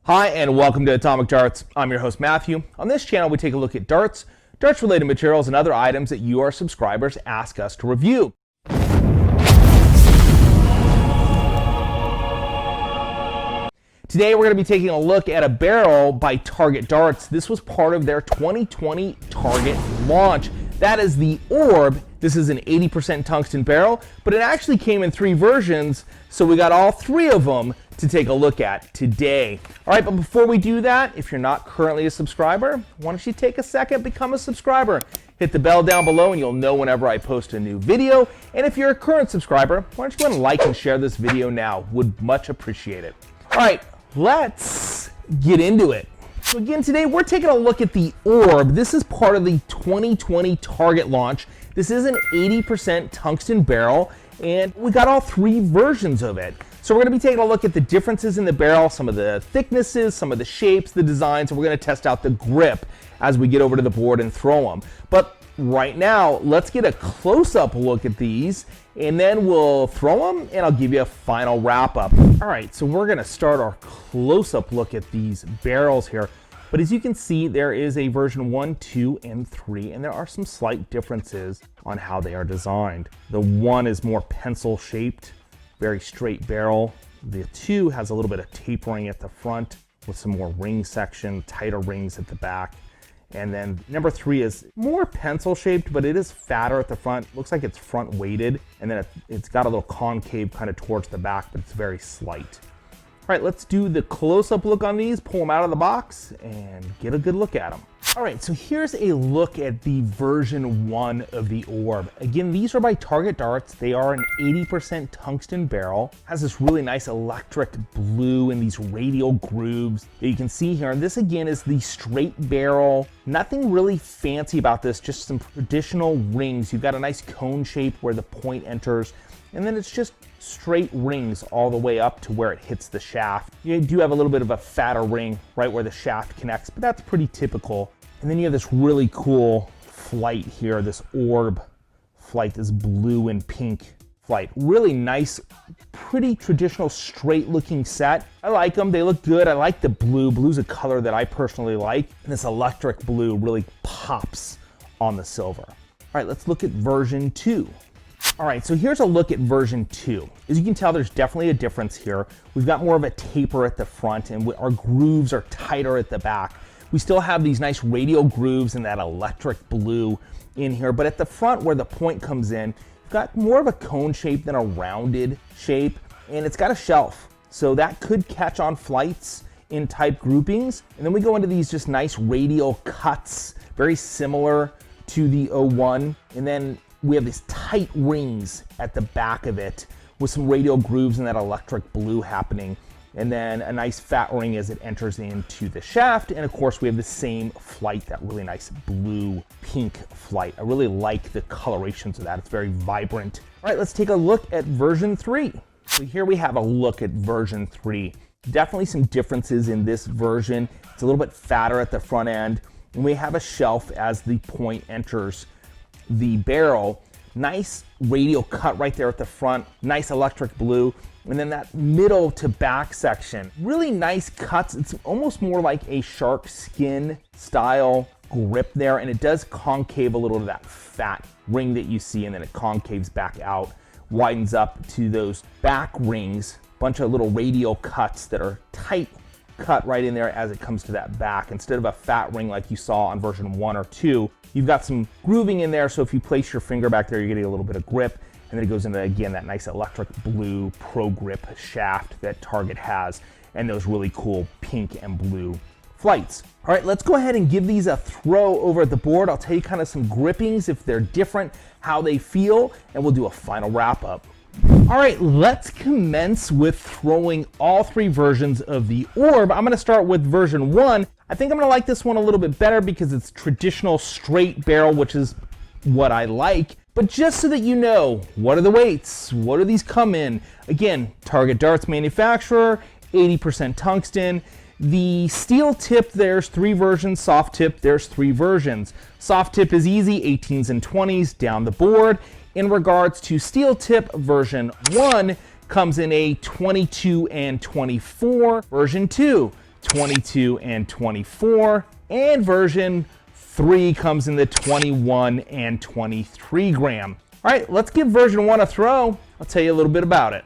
Hi, and welcome to Atomic Darts. I'm your host, Matthew. On this channel, we take a look at darts, darts-related materials, and other items that you, our subscribers, ask us to review. Today, we're going to be taking a look at a barrel by Target Darts. This was part of their 2020 Target launch. That is the Orb. This is an 80% tungsten barrel, but it actually came in 3 versions, so we got all 3 of them to take a look at today. All right, but before we do that, if you're not currently a subscriber, why don't you take a second, become a subscriber. Hit the bell down below and you'll know whenever I post a new video. And if you're a current subscriber, why don't you go ahead and like and share this video now? Would much appreciate it. All right, let's get into it. So again, today we're taking a look at the Orb. This is part of the 2020 Target launch. This is an 80% tungsten barrel, and we got all 3 versions of it. So we're going to be taking a look at the differences in the barrel, some of the thicknesses, some of the shapes, the designs, and we're going to test out the grip as we get over to the board and throw them. But right now, let's get a close-up look at these, and then we'll throw them, and I'll give you a final wrap-up. All right, so we're going to start our close-up look at these barrels here. But as you can see, there is a version 1, 2, and 3, and there are some slight differences on how they are designed. The 1 is more pencil-shaped, very straight barrel. The 2 has a little bit of tapering at the front with some more ring section, tighter rings at the back. And then number 3 is more pencil-shaped, but it is fatter at the front. Looks like it's front-weighted, and then it's got a little concave kind of towards the back, but it's very slight. All right, let's do the close-up look on these, pull them out of the box, and get a good look at them. All right, so here's a look at the version 1 of the Orb. Again, these are by Target Darts. They are an 80% tungsten barrel. Has this really nice electric blue and these radial grooves that you can see here. And this again is the straight barrel. Nothing really fancy about this, just some traditional rings. You've got a nice cone shape where the point enters, and then it's just straight rings all the way up to where it hits the shaft. You do have a little bit of a fatter ring right where the shaft connects, but that's pretty typical. And then you have this really cool flight here, this Orb flight, this blue and pink flight. Really nice, pretty traditional straight looking set. I like them, they look good. I like the blue. Blue's a color that I personally like. And this electric blue really pops on the silver. All right, let's look at version 2. All right, so here's a look at version 2. As you can tell, there's definitely a difference here. We've got more of a taper at the front, and our grooves are tighter at the back. We still have these nice radial grooves and that electric blue in here, but at the front where the point comes in, you've got more of a cone shape than a rounded shape, and it's got a shelf. So that could catch on flights in type groupings. And then we go into these just nice radial cuts, very similar to the 01. And then we have these tight rings at the back of it with some radial grooves and that electric blue happening. And then a nice fat ring as it enters into the shaft. And of course, we have the same flight, that really nice blue pink flight. I really like the colorations of that. It's very vibrant. All right, let's take a look at version 3. So here we have a look at version 3. Definitely some differences in this version. It's a little bit fatter at the front end. And we have a shelf as the point enters the barrel. Nice radial cut right there at the front, nice electric blue, and then that middle to back section, really nice cuts. It's almost more like a shark skin style grip there, and it does concave a little to that fat ring that you see, and then it concaves back out, widens up to those back rings, bunch of little radial cuts that are tight cut right in there as it comes to that back. Instead of a fat ring like you saw on version 1 or 2, you've got some grooving in there, so if you place your finger back there, you're getting a little bit of grip, and then it goes into, again, that nice electric blue Pro Grip shaft that Target has, and those really cool pink and blue flights. All right, let's go ahead and give these a throw over at the board. I'll tell you kind of some grippings, if they're different, how they feel, and we'll do a final wrap up. All right, let's commence with throwing all 3 versions of the Orb. I'm gonna start with version 1. I think I'm gonna like this one a little bit better because it's traditional straight barrel, which is what I like. But just so that you know, what are the weights? What do these come in? Again, Target Darts manufacturer, 80% tungsten. The steel tip, there's 3 versions. Soft tip, there's 3 versions. Soft tip is easy, 18s and 20s down the board. In regards to steel tip, version 1 comes in a 22 and 24. Version 2, 22 and 24, and version 3 comes in the 21 and 23 gram. All right, let's give version 1 a throw. I'll tell you a little bit about it.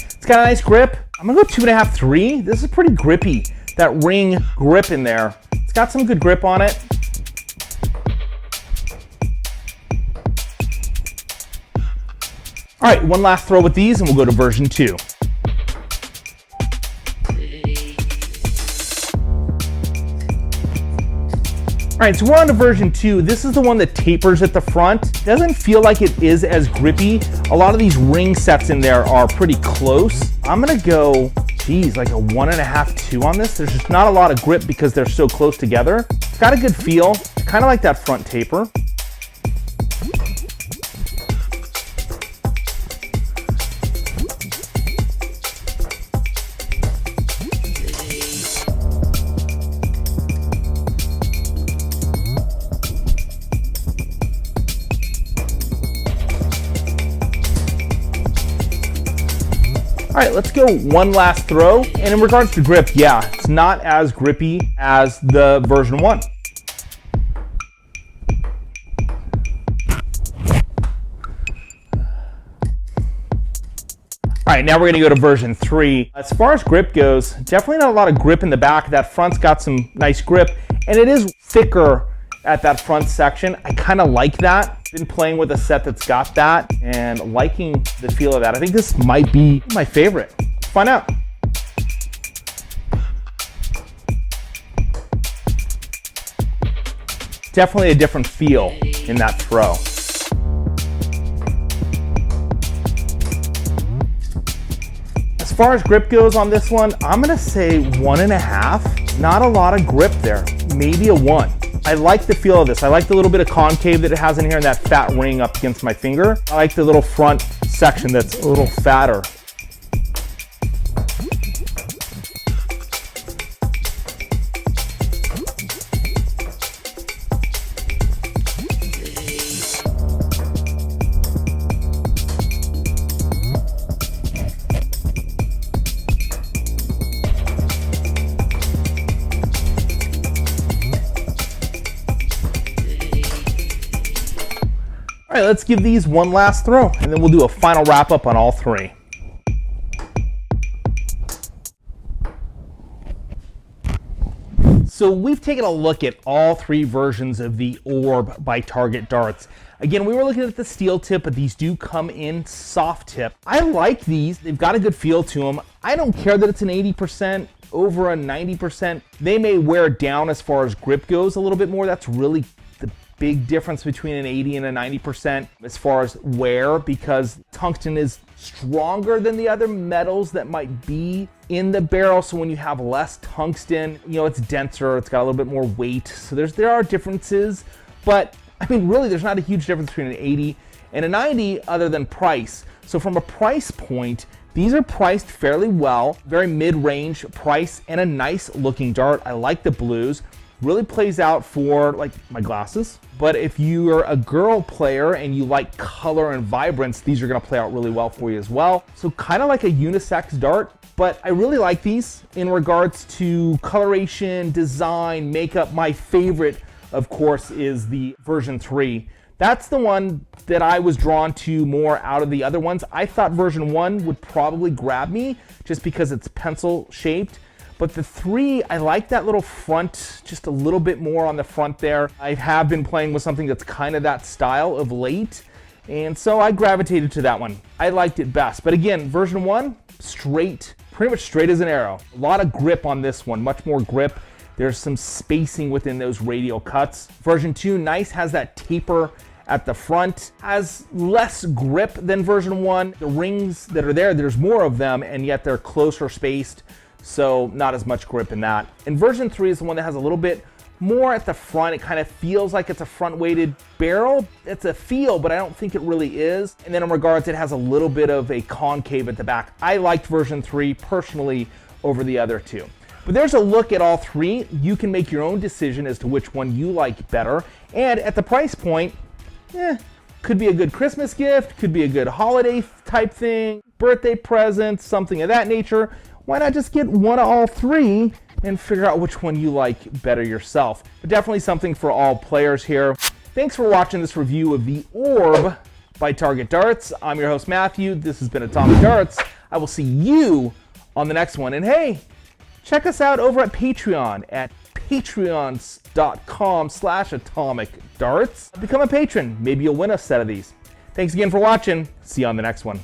It's got a nice grip. I'm gonna go 2.5, 3. This is pretty grippy. That ring grip in there. It's got some good grip on it. All right, one last throw with these and we'll go to version 2. All right, so we're on to version 2. This is the one that tapers at the front. Doesn't feel like it is as grippy. A lot of these ring sets in there are pretty close. I'm gonna go, geez, like a 1.5, 2 on this. There's just not a lot of grip because they're so close together. It's got a good feel. Kind of like that front taper. All right, let's go one last throw. And in regards to grip, yeah, it's not as grippy as the version 1. All right, now we're gonna go to version 3. As far as grip goes, definitely not a lot of grip in the back. That front's got some nice grip, and it is thicker at that front section. I kind of like that. Been playing with a set that's got that and liking the feel of that. I think this might be my favorite. Let's find out. Definitely a different feel in that throw. As far as grip goes on this one, I'm gonna say 1.5. Not a lot of grip there, maybe a 1. I like the feel of this. I like the little bit of concave that it has in here and that fat ring up against my finger. I like the little front section that's a little fatter. All right, let's give these one last throw, and then we'll do a final wrap up on all 3. So we've taken a look at all 3 versions of the Orb by Target darts. Again, we were looking at the steel tip, but these do come in soft tip. I like these. They've got a good feel to them. I don't care that it's an 80%, over a 90%. They may wear down as far as grip goes a little bit more. That's really the big difference between an 80 and a 90% as far as wear, because tungsten is stronger than the other metals that might be in the barrel. So when you have less tungsten, you know, it's denser, it's got a little bit more weight. So there are differences, but I mean, really, there's not a huge difference between an 80 and a 90 other than price. So from a price point, these are priced fairly well, very mid-range price and a nice looking dart. I like the blues. Really plays out for like my glasses, but if you're a girl player and you like color and vibrance, these are gonna play out really well for you as well. So kind of like a unisex dart, but I really like these in regards to coloration, design, makeup. My favorite, of course, is the version 3. That's the one that I was drawn to more out of the other ones. I thought version 1 would probably grab me just because it's pencil shaped. But the 3, I like that little front, just a little bit more on the front there. I have been playing with something that's kind of that style of late, and so I gravitated to that one. I liked it best. But again, version 1, straight, pretty much straight as an arrow. A lot of grip on this one, much more grip. There's some spacing within those radial cuts. Version 2, nice, has that taper at the front, has less grip than version 1. The rings that are there, there's more of them, and yet they're closer spaced. So not as much grip in that. And version 3 is the one that has a little bit more at the front. It kind of feels like it's a front-weighted barrel. It's a feel, but I don't think it really is. And then in regards, it has a little bit of a concave at the back. I liked version 3 personally over the other 2. But there's a look at all three. You can make your own decision as to which one you like better. And at the price point, could be a good Christmas gift, could be a good holiday type thing, birthday present, something of that nature. Why not just get one of all three and figure out which one you like better yourself? But definitely something for all players here. Thanks for watching this review of the Orb by Target Darts. I'm your host, Matthew. This has been Atomic Darts. I will see you on the next one. And hey, check us out over at Patreon at patreon.com/atomicdarts. Become a patron. Maybe you'll win a set of these. Thanks again for watching. See you on the next one.